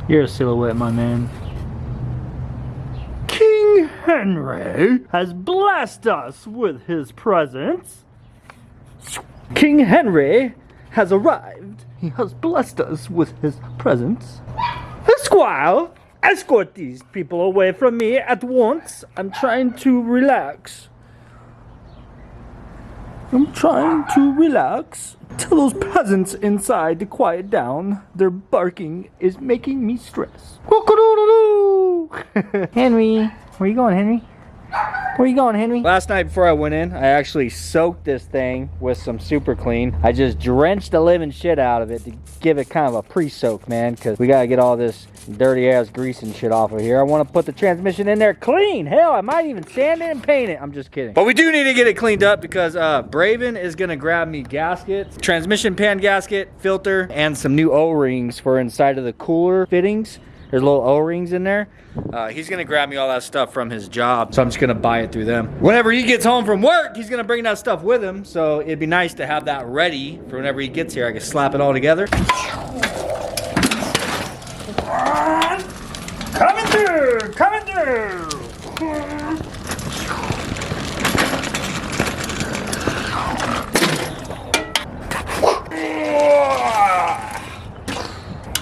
You're a silhouette, my man. King Henry has blessed us with his presence. King Henry has arrived. He has blessed us with his presence. Esquire, escort these people away from me at once. I'm trying to relax. Tell those peasants inside to quiet down. Their barking is making me stress. Henry, where you going, Henry? Where you going, Henry? Last night before I went in, I actually soaked this thing with some super clean. I just drenched the living shit out of it to give it kind of a pre-soak, man, because we gotta get all this dirty ass grease and shit off of here. I want to put the transmission in there clean. Hell, I might even sand it and paint it. I'm just kidding. But we do need to get it cleaned up because Braven is gonna grab me gaskets, transmission pan gasket, filter, and some new O-rings for inside of the cooler fittings. There's little O-rings in there. He's gonna grab me all that stuff from his job, so I'm just gonna buy it through them. Whenever he gets home from work, he's gonna bring that stuff with him, so it'd be nice to have that ready for whenever he gets here. I can slap it all together. Coming through! Coming through!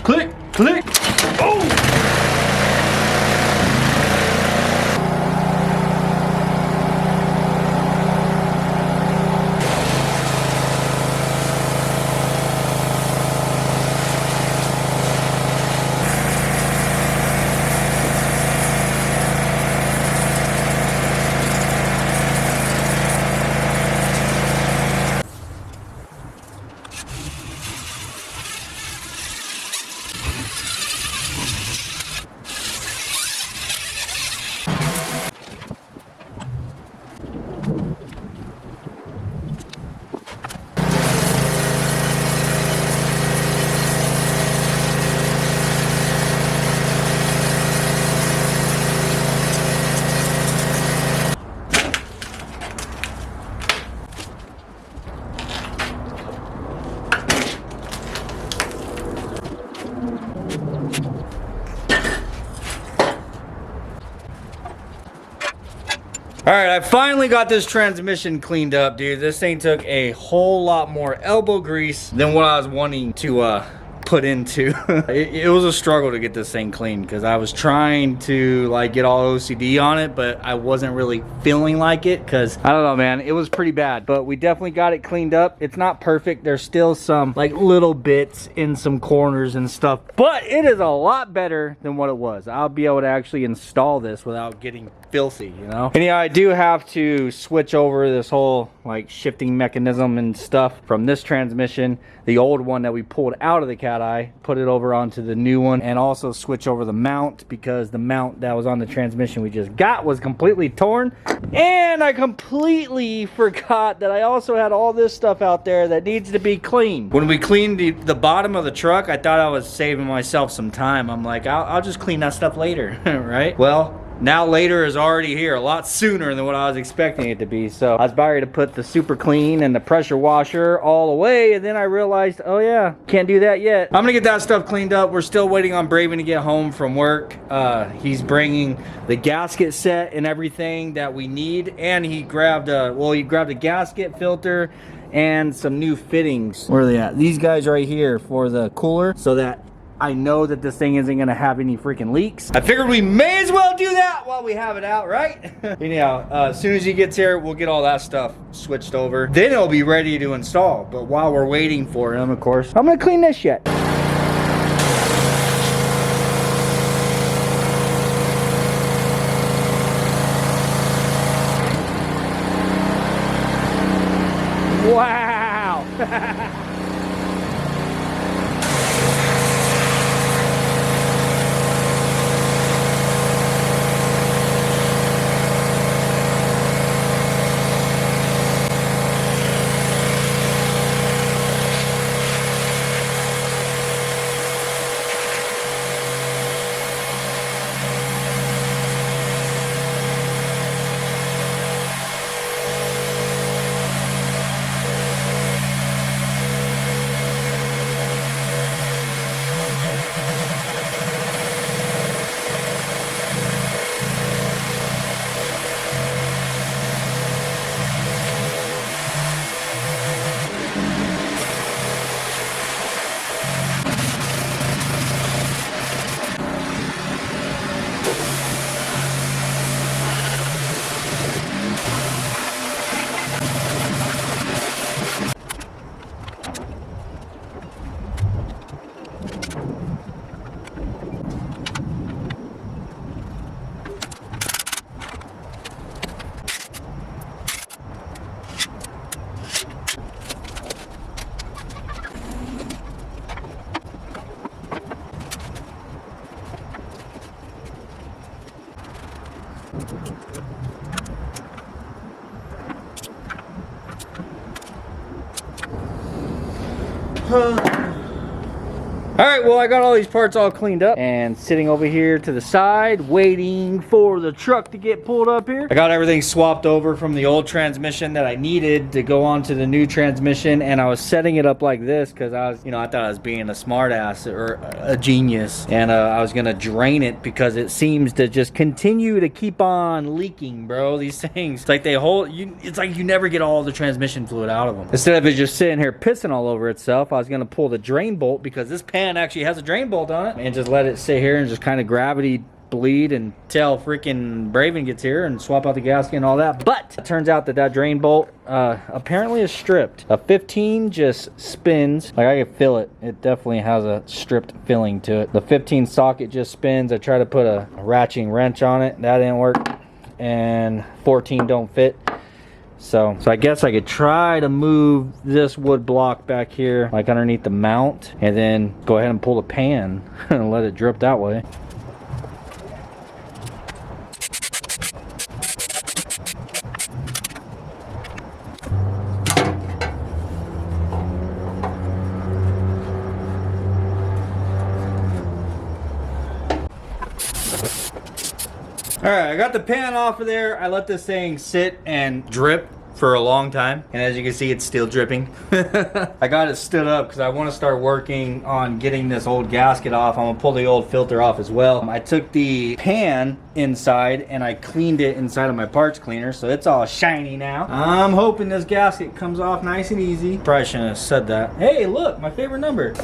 Click! Click! Oh! Alright, I finally got this transmission cleaned up, dude. This thing took a whole lot more elbow grease than what I was wanting to put into. It was a struggle to get this thing clean because I was trying to like get all OCD on it, but I wasn't really feeling like it because I don't know, man, it was pretty bad. But we definitely got it cleaned up. It's not perfect. There's still some like little bits in some corners and stuff, but it is a lot better than what it was. I'll be able to actually install this without getting filthy, you know. Anyhow, I do have to switch over this whole like shifting mechanism and stuff from this transmission, the old one that we pulled out of the cat eye, put it over onto the new one, and also switch over the mount because the mount that was on the transmission we just got was completely torn. And I completely forgot that I also had all this stuff out there that needs to be cleaned. When we cleaned the bottom of the truck, I thought I was saving myself some time. I'm like, I'll just clean that stuff later, right? Well, now later is already here, a lot sooner than what I was expecting it to be. So I was about ready to put the super clean and the pressure washer all away, and then I realized, oh yeah, can't do that yet. I'm gonna get that stuff cleaned up. We're still waiting on Braven to get home from work. He's bringing the gasket set and everything that we need, and he grabbed a gasket filter and some new fittings. Where are they at? These guys right here for the cooler, so that I know that this thing isn't gonna have any freaking leaks. I figured we may as well do that while we have it out, right? Anyhow, as soon as he gets here, we'll get all that stuff switched over. Then it'll be ready to install. But while we're waiting for him, of course, I'm gonna clean this shit. Wow. All right, well, I got all these parts all cleaned up and sitting over here to the side, waiting for the truck to get pulled up here. I got everything swapped over from the old transmission that I needed to go on to the new transmission, and I was setting it up like this because I was, I thought I was being a smart ass or a genius, and I was gonna drain it because it seems to just continue to keep on leaking, bro. These things, it's like they hold you. It's like you never get all the transmission fluid out of them. Instead of it just sitting here pissing all over itself, I was gonna pull the drain bolt because this pan actually has a drain bolt on it, and just let it sit here and just kind of gravity bleed until freaking Braven gets here and swap out the gasket and all that. But it turns out that that drain bolt apparently is stripped. A 15 just spins. Like, I can feel it. It definitely has a stripped filling to it. The 15 socket just spins. I tried to put a ratcheting wrench on it. That didn't work. And 14 don't fit. So I guess I could try to move this wood block back here, like underneath the mount, and then go ahead and pull the pan and let it drip that way. All right, I got the pan off of there. I let this thing sit and drip for a long time, and as you can see, it's still dripping. I got it stood up because I want to start working on getting this old gasket off. I'm gonna pull the old filter off as well. I took the pan inside and I cleaned it inside of my parts cleaner, so it's all shiny now. I'm hoping this gasket comes off nice and easy. Probably shouldn't have said that. Hey, look, my favorite number.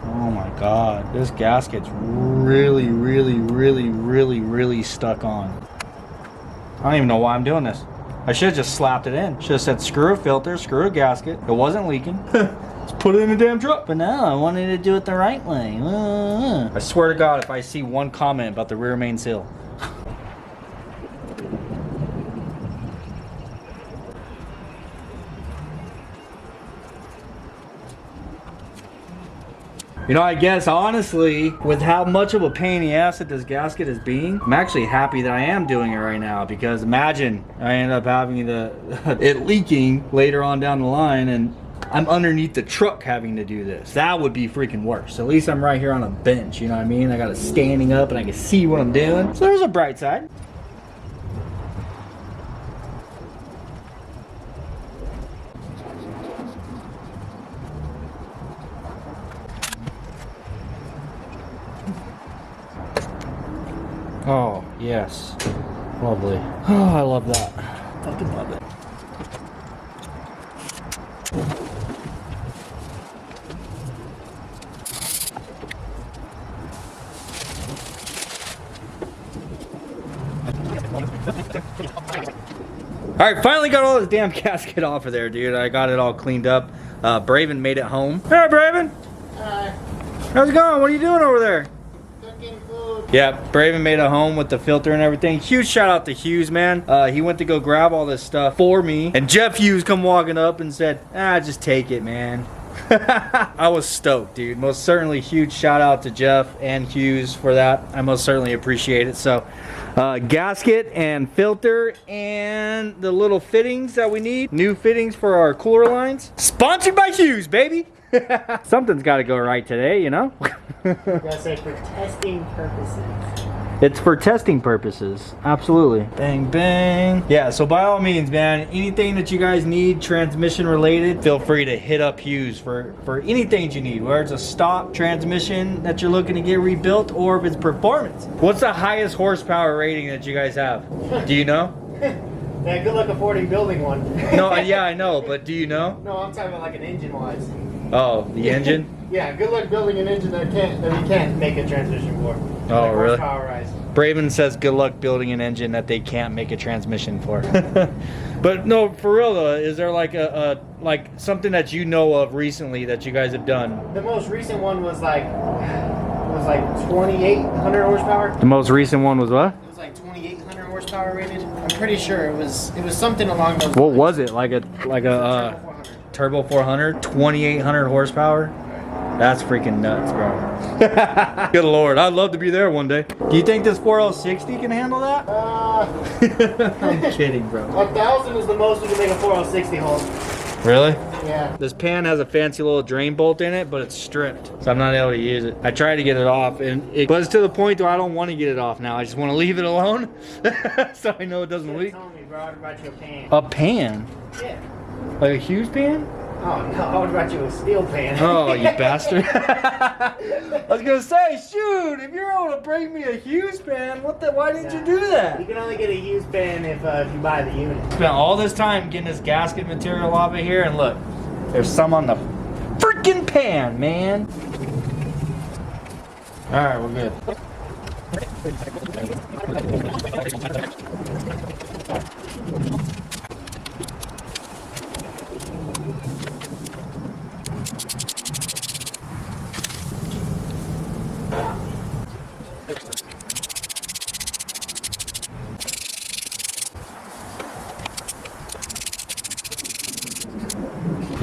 Oh my God, this gasket's really stuck on. I don't even know why I'm doing this. I should have just slapped it in. Should have said screw a filter, screw a gasket. It wasn't leaking. Let's put it in the damn truck. But no, I wanted to do it the right way. I swear to God, if I see one comment about the rear main seal. I guess honestly, with how much of a pain in the ass that this gasket is being, I'm actually happy that I am doing it right now, because imagine I end up having it leaking later on down the line and I'm underneath the truck having to do this. That would be freaking worse. At least I'm right here on a bench, you know what I mean? I got it standing up and I can see what I'm doing. So there's a bright side. Oh, yes. Lovely. Oh, I love that. Fucking love it. Alright, finally got all this damn gasket off of there, dude. I got it all cleaned up. Braven made it home. Hey, Braven! Hi. How's it going? What are you doing over there? Cooking food. Yeah, Braven made a home with the filter and everything. Huge shout out to Hughes, man. He went to go grab all this stuff for me, and Jeff Hughes come walking up and said, just take it, man. I was stoked, dude. Most certainly huge shout out to Jeff and Hughes for that. I most certainly appreciate it. So gasket and filter and the little fittings that we need, new fittings for our cooler lines, sponsored by Hughes, baby. Something's got to go right today, you know. Gotta say, for testing purposes. It's for testing purposes, absolutely. Bang, bang. Yeah, so by all means, man, anything that you guys need transmission related, feel free to hit up Hughes for anything you need, whether it's a stock transmission that you're looking to get rebuilt or if it's performance. What's the highest horsepower rating that you guys have? Do you know? Yeah, good luck affording building one. No, yeah, I know, but do you know? No, I'm talking about like an engine-wise. Oh, the engine? Yeah, good luck building an engine that we can't make a transmission for. Oh, like really? Horsepower-wise. Braven says good luck building an engine that they can't make a transmission for. But no, for real though, is there like like something that you know of recently that you guys have done? The most recent one was like 2,800 horsepower. The most recent one was what? It was like 2,800 horsepower rated. I'm pretty sure it was something along those lines. What was it? Like a Turbo 400, 2,800 horsepower? That's freaking nuts, bro. Good Lord, I'd love to be there one day. Do you think this 4060 can handle that? I'm kidding, bro. 1,000 is the most we can make a 4060 hold. Really? Yeah. This pan has a fancy little drain bolt in it, but it's stripped, so I'm not able to use it. I tried to get it off, but it's to the point where I don't want to get it off now. I just want to leave it alone, so I know it doesn't leak. Told me, bro, I would brought you a pan. A pan? Yeah. Like a Hughes pan? Oh no, I would brought you a steel pan. Oh, you bastard! I was gonna say, shoot, if you're able to bring me a Hughes pan, why didn't you do that? You can only get a used pan if you buy the unit. Spent all this time getting this gasket material off of here, and look, there's some on the freaking pan, man. All right, we're good.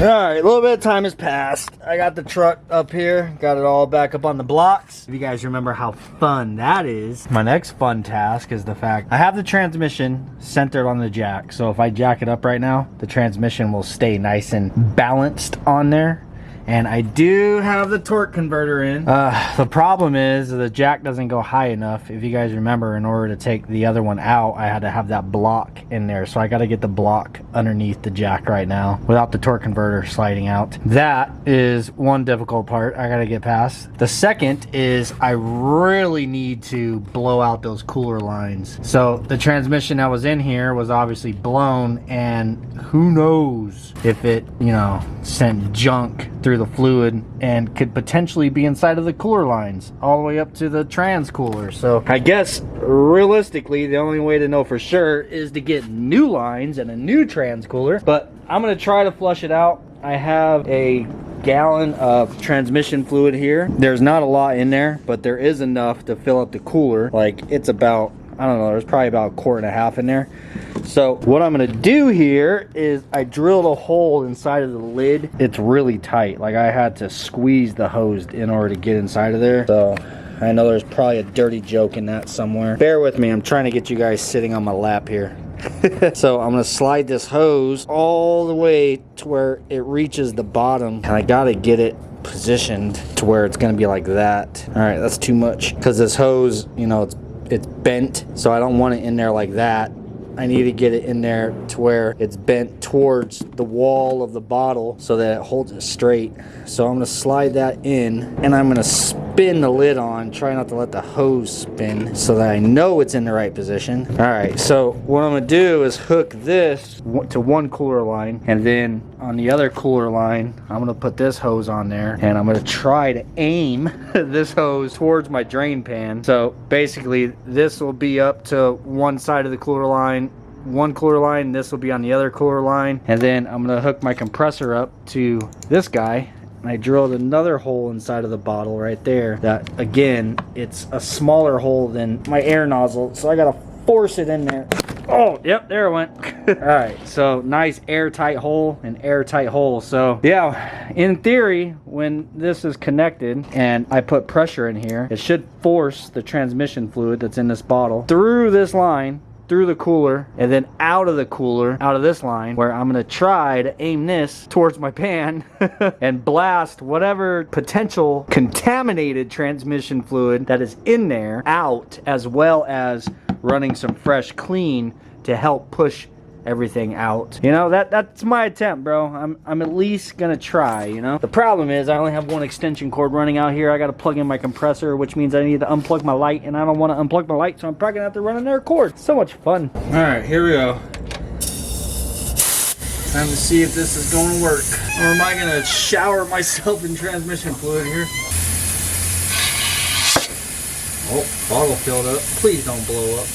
All right, a little bit of time has passed. I got the truck up here, got it all back up on the blocks. If you guys remember how fun that is, my next fun task is the fact I have the transmission centered on the jack. So if I jack it up right now, the transmission will stay nice and balanced on there. And I do have the torque converter in. The problem is the jack doesn't go high enough. If you guys remember, in order to take the other one out, I had to have that block in there. So I got to get the block underneath the jack right now without the torque converter sliding out. That is one difficult part I got to get past. The second is I really need to blow out those cooler lines. So the transmission that was in here was obviously blown, and who knows if it, you know, sent junk through the fluid and could potentially be inside of the cooler lines all the way up to the trans cooler. So I guess realistically the only way to know for sure is to get new lines and a new trans cooler, but I'm gonna try to flush it out. I have a gallon of transmission fluid here. There's not a lot in there, but there is enough to fill up the cooler. Like, it's about, I don't know, there's probably about 1.5 quarts in there. So what I'm gonna do here is I drilled a hole inside of the lid. It's really tight. Like, I had to squeeze the hose in order to get inside of there. So I know there's probably a dirty joke in that somewhere. Bear with me, I'm trying to get you guys sitting on my lap here. So I'm gonna slide this hose all the way to where it reaches the bottom, and I gotta get it positioned to where it's gonna be like that. All right, that's too much, because this hose, you know, it's bent, so I don't want it in there like that. I need to get it in there to where it's bent towards the wall of the bottle so that it holds it straight. So I'm going to slide that in, and I'm going to spin the lid on, try not to let the hose spin so that I know it's in the right position. All right, so what I'm going to do is hook this to one cooler line, and then on the other cooler line, I'm going to put this hose on there, and I'm going to try to aim this hose towards my drain pan. So basically this will be up to one side of the cooler line, one cooler line, this will be on the other cooler line, and then I'm going to hook my compressor up to this guy. And I drilled another hole inside of the bottle right there that, again, it's a smaller hole than my air nozzle, so I gotta force it in there. Oh, yep, there it went. All right, so nice airtight hole and airtight hole. So yeah, in theory, when this is connected and I put pressure in here, it should force the transmission fluid that's in this bottle through this line, through the cooler, and then out of the cooler, out of this line, where I'm gonna try to aim this towards my pan and blast whatever potential contaminated transmission fluid that is in there out, as well as running some fresh clean to help push everything out. You know, that's my attempt, bro. I'm at least gonna try, you know. The problem is I only have one extension cord running out here. I gotta plug in my compressor, which means I need to unplug my light, and I don't want to unplug my light, so I'm probably gonna have to run another cord. So much fun. All right, here we go. Time to see if this is going to work, or am I gonna shower myself in transmission fluid here? Oh, bottle filled up. Please don't blow up.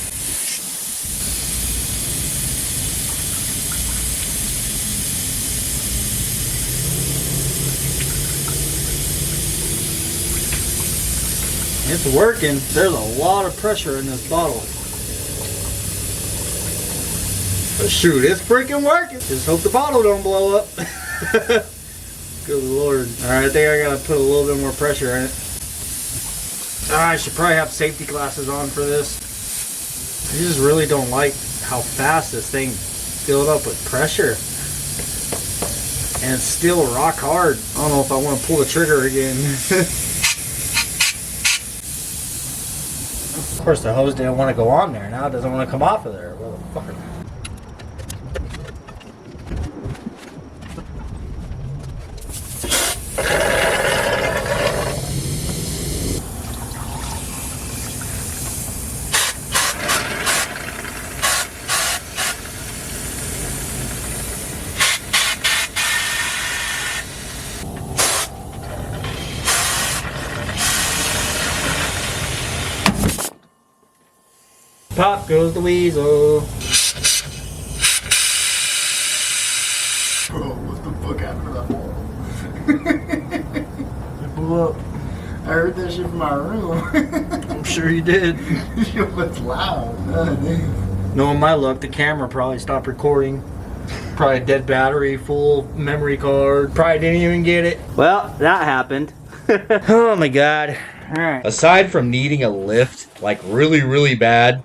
It's working. There's a lot of pressure in this bottle. But shoot, it's freaking working. Just hope the bottle don't blow up. Good Lord. Alright, I think I gotta put a little bit more pressure in it. I should probably have safety glasses on for this. I just really don't like how fast this thing filled up with pressure. and it's still rock hard. I don't know if I want to pull the trigger again. Of course, the hose didn't want to go on there. Now it doesn't want to come off of there. Motherfucker. Pop goes the weasel. Bro, what the fuck happened to that wall? It blew up. I heard that shit from my room. I'm sure you did. It was loud. Oh, damn. Knowing my luck, the camera probably stopped recording. Probably a dead battery, full memory card. Probably didn't even get it. Well, that happened. Oh my god. Alright. Aside from needing a lift, like really bad,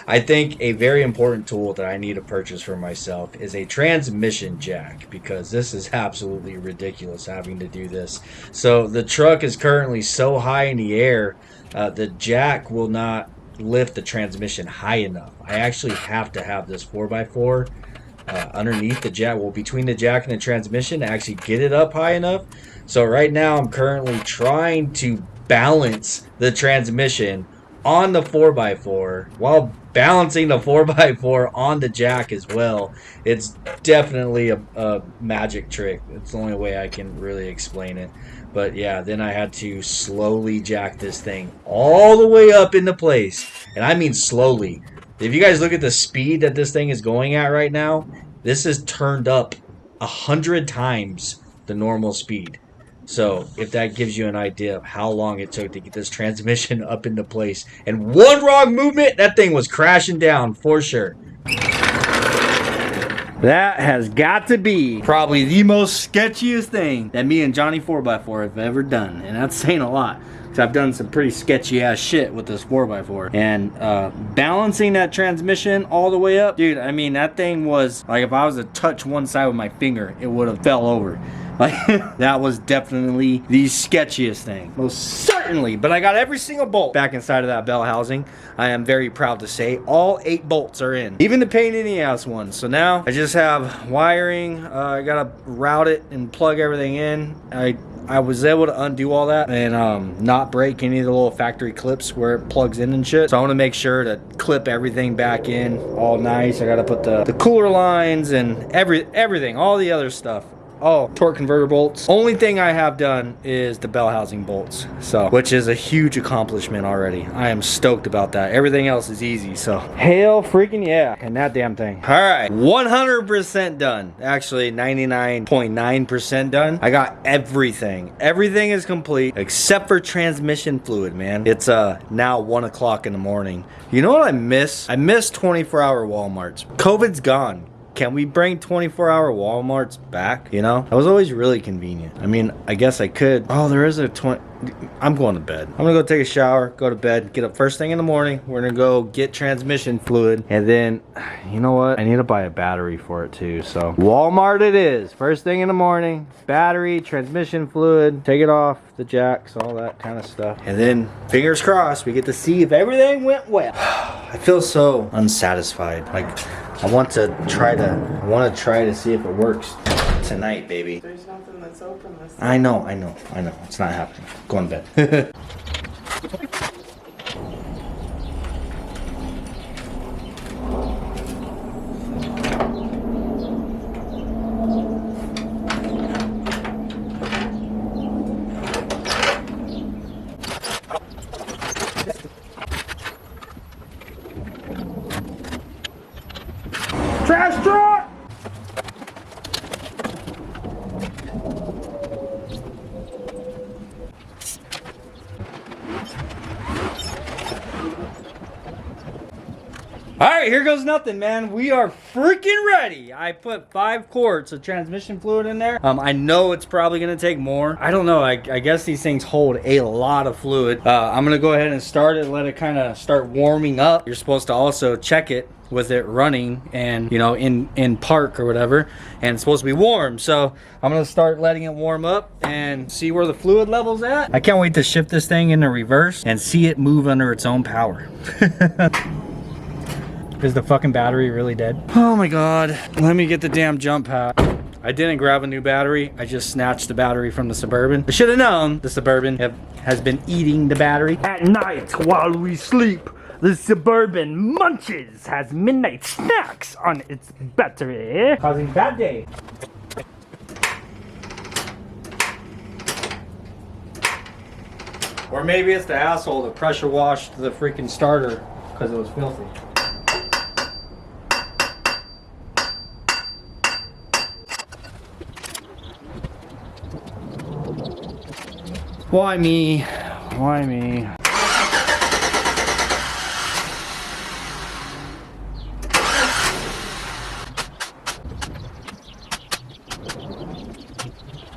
I think a very important tool that I need to purchase for myself is a transmission jack, because this is absolutely ridiculous having to do this. So the truck is currently so high in the air, the jack will not lift the transmission high enough. I actually have to have this 4x4 underneath the jack, well, between the jack and the transmission, to actually get it up high enough. So right now I'm currently trying to balance the transmission on the 4x4 while balancing the 4x4 on the jack as well. It's definitely a magic trick. It's the only way I can really explain it. But yeah, then I had to slowly jack this thing all the way up into place. And I mean slowly. If you guys look at the speed that this thing is going at right now, this is turned up 100 times the normal speed. So if that gives you an idea of how long it took to get this transmission up into place, and one wrong movement, that thing was crashing down for sure. That has got to be probably the most sketchiest thing that me and Johnny 4x4 have ever done. And that's saying a lot, because I've done some pretty sketchy ass shit with this 4x4. And balancing that transmission all the way up, dude, I mean, that thing was like, if I was to touch one side with my finger, it would have fell over. Like, that was definitely the sketchiest thing, most certainly. But I got every single bolt back inside of that bell housing. I am very proud to say all 8 bolts are in, even the pain in the ass ones. So now I just have wiring. I gotta route it and plug everything in. I was able to undo all that and not break any of the little factory clips where it plugs in and shit. So I want to make sure to clip everything back in all nice. I gotta put the cooler lines and everything, all the other stuff. Oh, torque converter bolts. Only thing I have done is the bell housing bolts, so, which is a huge accomplishment already. I am stoked about that. Everything else is easy, so hell freaking yeah. And that damn thing. All right, 100% done. Actually, 99.9% done. I got everything. Everything is complete except for transmission fluid, man. It's now 1 o'clock in the morning. You know what I miss? I miss 24-hour Walmarts. COVID's gone. Can we bring 24-hour Walmarts back? You know, that was always really convenient. I mean, I guess I could. Oh, there is a 20. I'm going to bed. I'm gonna go take a shower, go to bed, get up first thing in the morning. We're gonna go get transmission fluid, and then, you know what? I need to buy a battery for it too. So Walmart it is. First thing in the morning, battery, transmission fluid, take it off the jacks, all that kind of stuff, and then fingers crossed we get to see if everything went well. I feel so unsatisfied. Like I want to try to see if it works tonight, baby. There's nothing that's open this I know. It's not happening. Go on bed. Trash truck! Alright, here goes nothing, man. We are freaking ready. I put 5 quarts of transmission fluid in there. I know it's probably going to take more. I don't know. I guess these things hold a lot of fluid. I'm going to go ahead and start it, let it kind of start warming up. You're supposed to also check it with it running and, you know, in park or whatever, and it's supposed to be warm. So I'm gonna start letting it warm up and see where the fluid level's at. I can't wait to shift this thing into reverse and see it move under its own power. Is the fucking battery really dead? Oh my God. Let me get the damn jump pad. I didn't grab a new battery. I just snatched the battery from the Suburban. I should have known the Suburban has been eating the battery. At night while we sleep, the Suburban munches, has midnight snacks on its battery, causing bad day. Or maybe it's the asshole that pressure washed the freaking starter because it was filthy. Why me? Why me?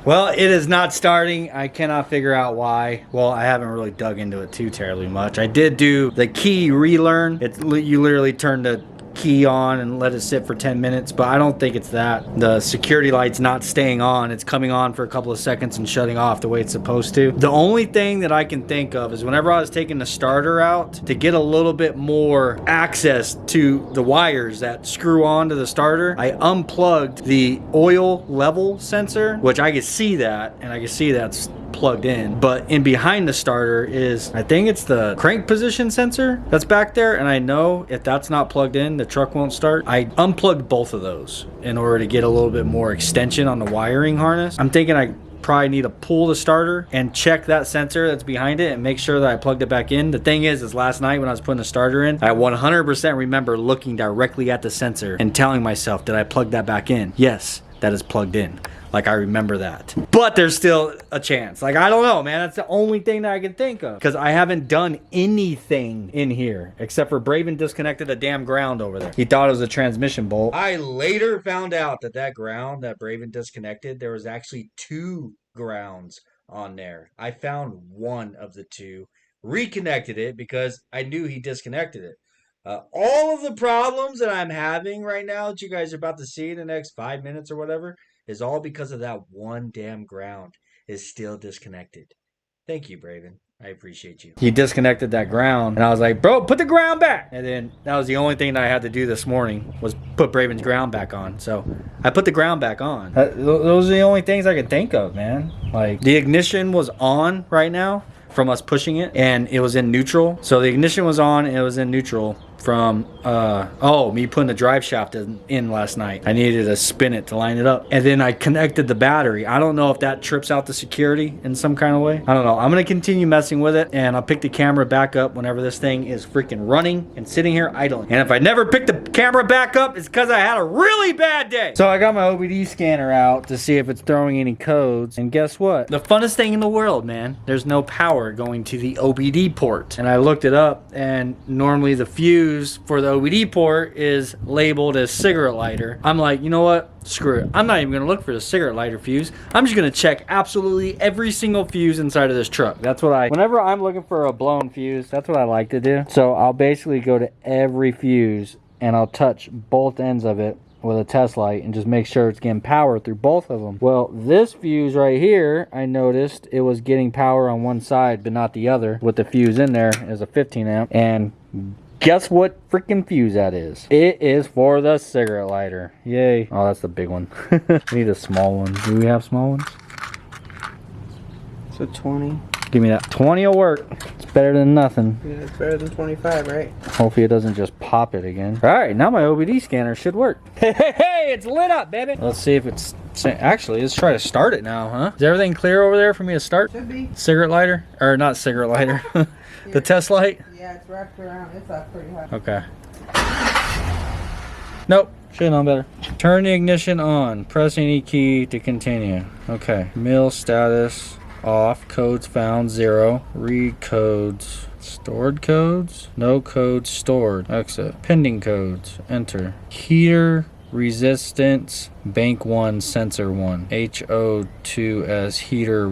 Well, it is not starting. I cannot figure out why. Well, I haven't really dug into it too terribly much. I did do the key relearn. You literally turn the key on and let it sit for 10 minutes, but I don't think it's that. The security light's not staying on. It's coming on for a couple of seconds and shutting off the way it's supposed to. The only thing that I can think of is whenever I was taking the starter out to get a little bit more access to the wires that screw onto the starter, I unplugged the oil level sensor, which I could see that, and I can see that's plugged in, but in behind the starter is, I think it's the crank position sensor that's back there, and I know if that's not plugged in, the truck won't start. I unplugged both of those in order to get a little bit more extension on the wiring harness. I'm thinking I probably need to pull the starter and check that sensor that's behind it and make sure that I plugged it back in. The thing is last night when I was putting the starter in, I 100% remember looking directly at the sensor and telling myself, did I plug that back in? Yes, that is plugged in. Like, I remember that. But there's still a chance. Like, I don't know, man. That's the only thing that I can think of. Because I haven't done anything in here. Except for Braven disconnected a damn ground over there. He thought it was a transmission bolt. I later found out that that ground that Braven disconnected, there was actually 2 grounds on there. I found one of the 2. Reconnected it because I knew he disconnected it. All of the problems that I'm having right now that you guys are about to see in the next 5 minutes or whatever is all because of that one damn ground is still disconnected. Thank you, Braven. I appreciate you. He disconnected that ground, and I was like, bro, put the ground back. And then that was the only thing that I had to do this morning was put Braven's ground back on. So I put the ground back on. Those are the only things I could think of, man. Like, the ignition was on right now from us pushing it, and it was in neutral. So the ignition was on and it was in neutral from me putting the drive shaft in last night. I needed to spin it to line it up, and then I connected the battery. I don't know if that trips out the security in some kind of way. I don't know. I'm gonna continue messing with it, and I'll pick the camera back up whenever this thing is freaking running and sitting here idling. And if I never pick the camera back up, it's because I had a really bad day. So I got my OBD scanner out to see if it's throwing any codes, and guess what? The funnest thing in the world, man. There's no power going to the OBD port, and I looked it up, and normally the fuse for the OBD port is labeled as cigarette lighter. I'm like, you know what? Screw it. I'm not even gonna look for the cigarette lighter fuse. I'm just gonna check absolutely every single fuse inside of this truck. That's what whenever I'm looking for a blown fuse, that's what I like to do. So I'll basically go to every fuse and I'll touch both ends of it with a test light and just make sure it's getting power through both of them. Well, this fuse right here, I noticed it was getting power on one side but not the other. With the fuse in there is a 15 amp, and guess what freaking fuse that is? It is for the cigarette lighter. Yay. Oh, that's the big one. We need a small one. Do we have small ones? It's a 20. Give me that. 20 will work. It's better than nothing. Yeah, it's better than 25, right? Hopefully it doesn't just pop it again. Alright, now my OBD scanner should work. Hey, it's lit up, baby. Let's see if it's... Actually, let's try to start it now, huh? Is everything clear over there for me to start? Should be. Cigarette lighter? Or not cigarette lighter. The test light? Yeah, it's wrapped around. It's up pretty high. Okay. Nope. Should have known better. Turn the ignition on. Press any key to continue. Okay. Mill status off. Codes found 0. Read codes. Stored codes? No codes stored. Exit. Pending codes. Enter. Heater resistance bank 1 sensor 1. HO2S heater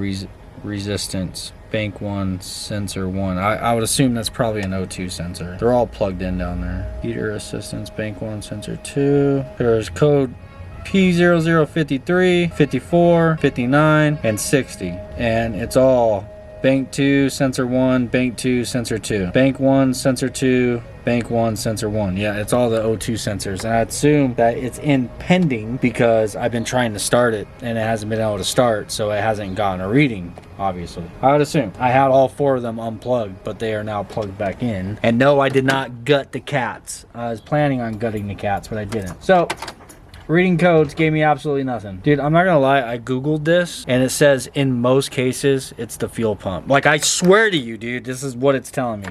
resistance, bank 1, sensor 1. I would assume that's probably an O2 sensor. They're all plugged in down there. Heater assistance, bank 1, sensor 2. There's code P0053, 54, 59, and 60. And it's all bank 2, sensor 1, bank 2, sensor 2. Bank 1, sensor 2, bank 1, sensor 1. Yeah, it's all the O2 sensors. And I assume that it's in pending because I've been trying to start it and it hasn't been able to start, so it hasn't gotten a reading, obviously. I would assume. I had all 4 of them unplugged, but they are now plugged back in. And no, I did not gut the cats. I was planning on gutting the cats, but I didn't. So, reading codes gave me absolutely nothing. Dude, I'm not gonna lie, I Googled this and it says in most cases, it's the fuel pump. Like, I swear to you, dude, this is what it's telling me.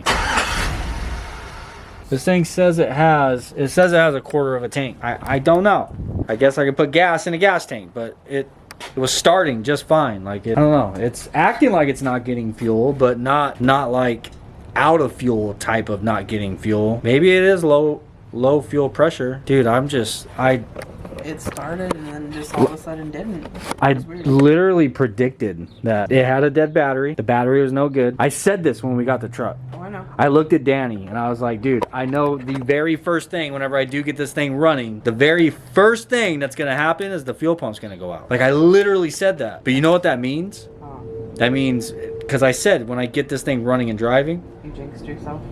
This thing says it has a 1/4 of a tank. I don't know. I guess I could put gas in a gas tank, but it was starting just fine. Like, I don't know. It's acting like it's not getting fuel, but not like out of fuel type of not getting fuel. Maybe it is low fuel pressure. Dude, It started and then just all of a sudden didn't. I literally predicted that it had a dead battery. The battery was no good. I said this when we got the truck. Oh, I know. I looked at Danny and I was like, dude, I know the very first thing whenever I do get this thing running, the very first thing that's gonna happen is the fuel pump's gonna go out. Like, I literally said that. But you know what that means? That means, because I said when I get this thing running and driving. You jinxed yourself?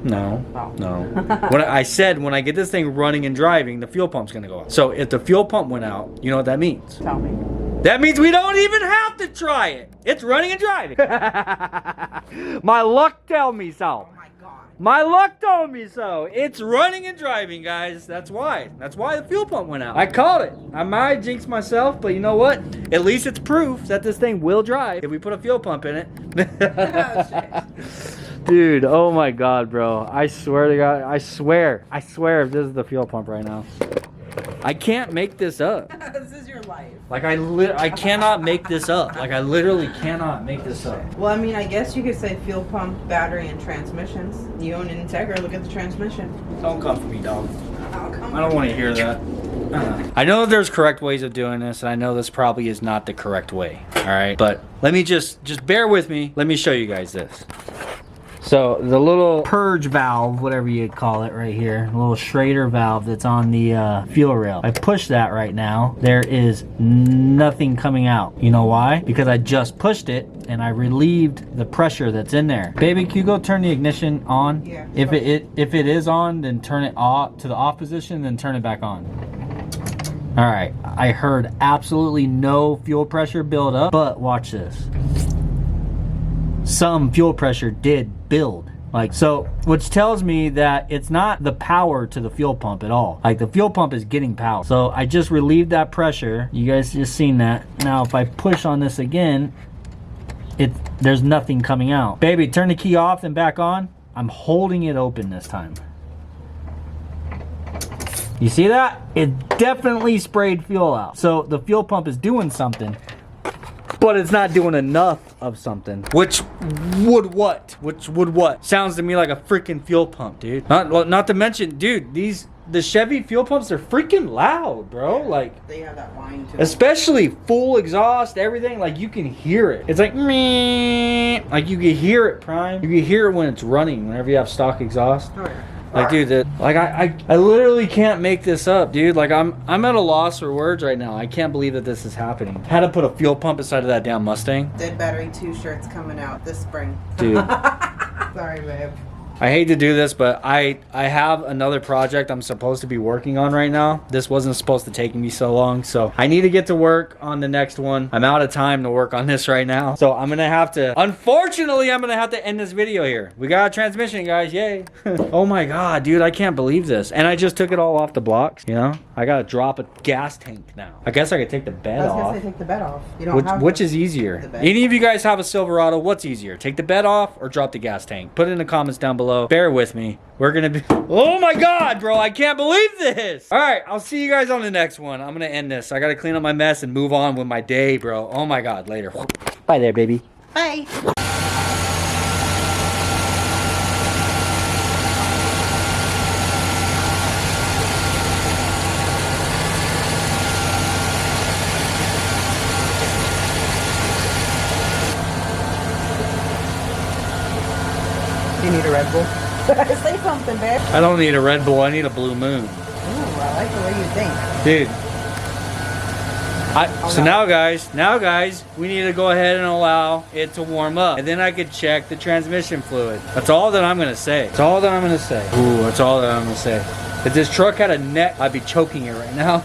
No, Oh. no. When I said when I get this thing running and driving, the fuel pump's gonna go out. So if the fuel pump went out, you know what that means? Tell me. That means we don't even have to try it. It's running and driving. My luck tell me so. Oh my god. My luck told me so. It's running and driving, guys. That's why. That's why the fuel pump went out. I called it. I might jinx myself, but you know what? At least it's proof that this thing will drive if we put a fuel pump in it. Oh, shit. Dude, oh my god, bro. I swear to God. I swear if this is the fuel pump right now. I can't make this up. This is your life. Like, I cannot make this up. Like, I literally cannot make this up. Well, I mean, I guess you could say fuel pump, battery, and transmissions. You own an Integra, look at the transmission. Don't come for me, dog. Oh, come I don't want to hear that. I know that there's correct ways of doing this, and I know this probably is not the correct way. All right, but let me just bear with me. Let me show you guys this. So the little purge valve, whatever you'd call it right here, the little Schrader valve that's on the fuel rail. I push that right now. There is nothing coming out. You know why? Because I just pushed it and I relieved the pressure that's in there. Baby, can you go turn the ignition on? Yeah. If it is on, then turn it off to the off position, then turn it back on. All right, I heard absolutely no fuel pressure build up, but watch this. Some fuel pressure did build, like so, which tells me that it's not the power to the fuel pump at all. Like, the fuel pump is getting power. So I just relieved that pressure. You guys just seen that. Now if I push on this again, there's nothing coming out. Baby, turn the key off and back on. I'm holding it open this time. You see that? It definitely sprayed fuel out. So the fuel pump is doing something, but it's not doing enough of something. Which would what? Sounds to me like a freaking fuel pump, dude. Not to mention, dude, the Chevy fuel pumps, they're freaking loud, bro. Like, They have that whine to them. especially full exhaust, everything, like, you can hear it. It's like, meh. Like, you can hear it, Prime. You can hear it when it's running, whenever you have stock exhaust. Oh, yeah. Like, dude, I literally can't make this up, dude. Like, I'm at a loss for words right now. I can't believe that this is happening. Had to put a fuel pump inside of that damn Mustang. Dead Battery 2 shirts coming out this spring. Dude. Sorry, babe. I hate to do this, but I have another project I'm supposed to be working on right now. This wasn't supposed to take me so long, so I need to get to work on the next one. I'm out of time to work on this right now, so I'm gonna have to, unfortunately, I'm gonna have to end this video here. We got a transmission, guys, yay. Oh my god, dude, I can't believe this. And I just took it all off the blocks, you know? I gotta drop a gas tank now. I guess I could take the bed I was off. gonna say take the bed off. You don't have Which to. is easier? The bed. Any of you guys have a Silverado? What's easier? Take the bed off or drop the gas tank? Put it in the comments down below. Bear with me. We're gonna be... Oh my god, bro. I can't believe this. All right. I'll see you guys on the next one. I'm gonna end this. I gotta clean up my mess and move on with my day, bro. Oh my god. Later. Bye there, baby. Bye. You need a Red Bull? Say something, babe. I don't need a Red Bull, I need a Blue Moon. Ooh, I like the way you think. Dude. So now guys, we need to go ahead and allow it to warm up. And then I could check the transmission fluid. That's all that I'm gonna say. That's all that I'm gonna say. Ooh, that's all that I'm gonna say. If this truck had a neck, I'd be choking it right now.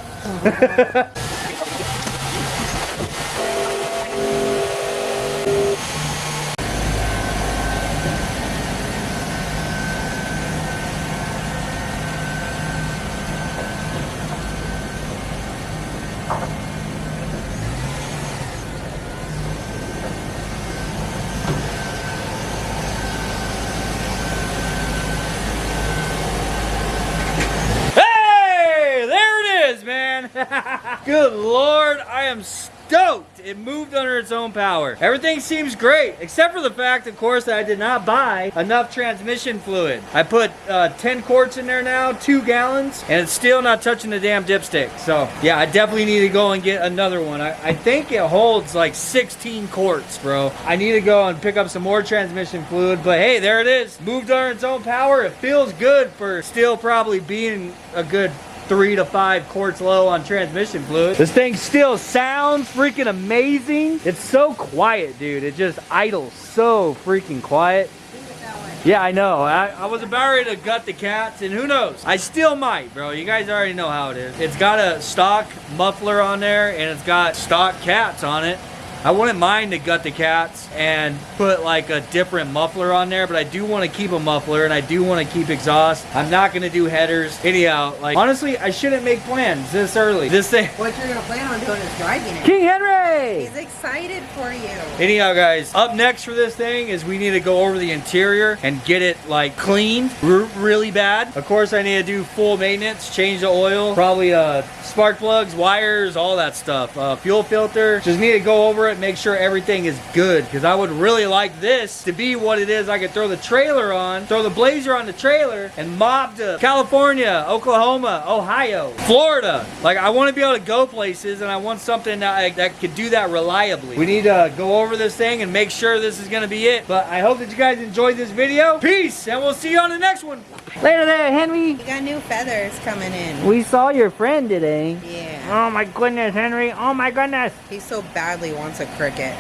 Good Lord, I am stoked. It moved under its own power. Everything seems great, except for the fact, of course, that I did not buy enough transmission fluid. I put 10 quarts in there now, 2 gallons, and it's still not touching the damn dipstick. So, yeah, I definitely need to go and get another one. I think it holds like 16 quarts, bro. I need to go and pick up some more transmission fluid, but hey, there it is. Moved under its own power. It feels good for still probably being a good 3 to 5 quarts low on transmission fluid. This thing still sounds freaking amazing. It's so quiet, dude. It just idles so freaking quiet. Yeah, I know. I was about ready to gut the cats, and who knows? I still might, bro. You guys already know how it is. It's got a stock muffler on there, and it's got stock cats on it. I wouldn't mind to gut the cats and put like a different muffler on there, but I do want to keep a muffler and I do want to keep exhaust. I'm not going to do headers. Anyhow, like honestly, I shouldn't make plans this early. This thing. What you're going to plan on doing is driving it. King Henry! He's excited for you. Anyhow, guys, up next for this thing is we need to go over the interior and get it like cleaned really bad. Of course, I need to do full maintenance, change the oil, probably spark plugs, wires, all that stuff. Fuel filter. Just need to go over it, make sure everything is good, because I would really like this to be what it is. I could throw the trailer on, throw the Blazer on the trailer, and mob to California, Oklahoma, Ohio, Florida. Like, I want to be able to go places, and I want something that could do that reliably. We need to go over this thing and make sure this is going to be it. But I hope that you guys enjoyed this video. Peace, and we'll see you on the next one. Later there, Henry. You got new feathers coming in. We saw your friend today. Yeah. Oh my goodness, Henry. Oh my goodness. He so badly wants a cricket.